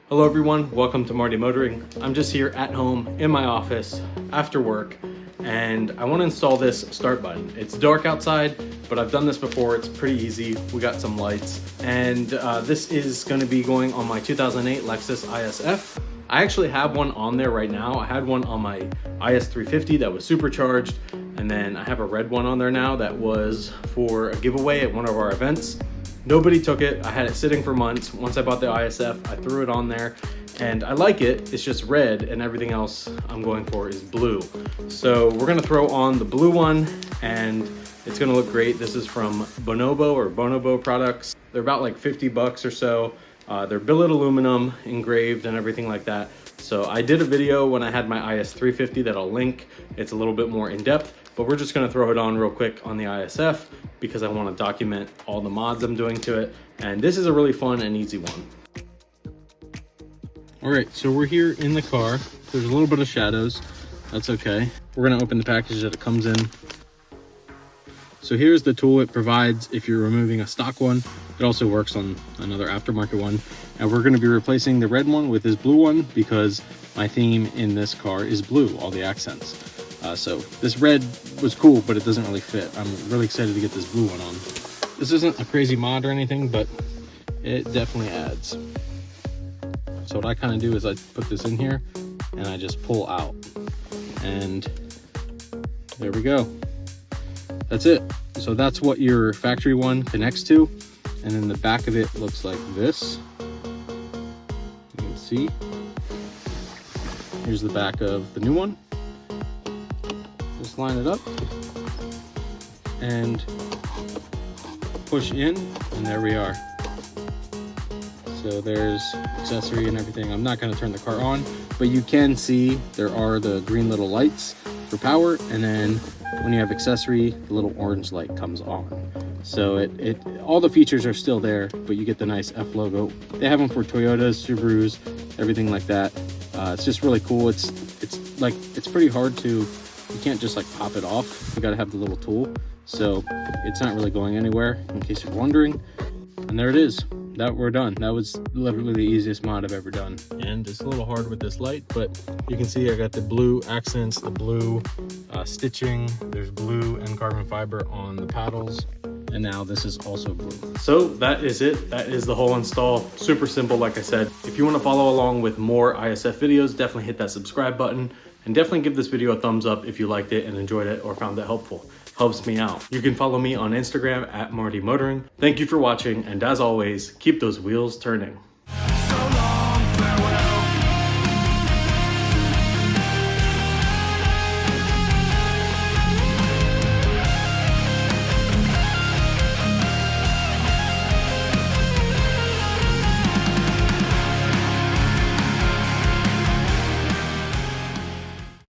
Hello everyone, welcome to Marty Motoring. I'm just here at home in my office after work and I want to install this start button. It's dark outside, but I've done this before. It's pretty easy. We got some lights and this is going to be going on my 2008 Lexus IS F. I actually have one on there right now. I had one on my IS 350 that was supercharged, and then I have a red one on there now that was for a giveaway at one of our events. Nobody took it. I had it sitting for months. Once I bought the ISF, I threw it on there and I like it. It's just red and everything else I'm going for is blue. So we're gonna throw on the blue one and it's gonna look great. This is from Bonobo Products. They're about like 50 bucks or so. They're billet aluminum, engraved and everything like that. So I did a video when I had my IS 350 that I'll link. It's a little bit more in depth, but we're just gonna throw it on real quick on the ISF because I wanna document all the mods I'm doing to it. And this is a really fun and easy one. All right, so we're here in the car. There's a little bit of shadows, that's okay. We're gonna open the package that it comes in. So here's the tool it provides if you're removing a stock one. It also works on another aftermarket one. And we're gonna be replacing the red one with this blue one because my theme in this car is blue, all the accents. So this red was cool, but it doesn't really fit. I'm really excited to get this blue one on. This isn't a crazy mod or anything, but it definitely adds. So what I kind of do is I put this in here and I just pull out. And there we go. That's it. So that's what your factory one connects to. And then the back of it looks like this. You can see. Here's the back of the new one. Just line it up and push in, and there we are. So there's accessory and everything. I'm not going to turn the car on, but you can see there are the green little lights for power, and then when you have accessory, the little orange light comes on. So all the features are still there, but you get the nice F logo. They have them for Toyotas, Subarus, everything like that. It's just really cool. It's pretty hard to, you can't just like pop it off. You got to have the little tool. So it's not really going anywhere, in case you're wondering. And there it is. That we're done. That was literally the easiest mod I've ever done. And it's a little hard with this light, but you can see I got the blue accents, the blue stitching. There's blue and carbon fiber on the paddles. And now this is also blue. So that is it. That is the whole install. Super simple, like I said. If you want to follow along with more ISF videos, definitely hit that subscribe button. And definitely give this video a thumbs up if you liked it and enjoyed it or found it helpful. Helps me out. You can follow me on Instagram at Marty Motoring. Thank you for watching, and as always, keep those wheels turning.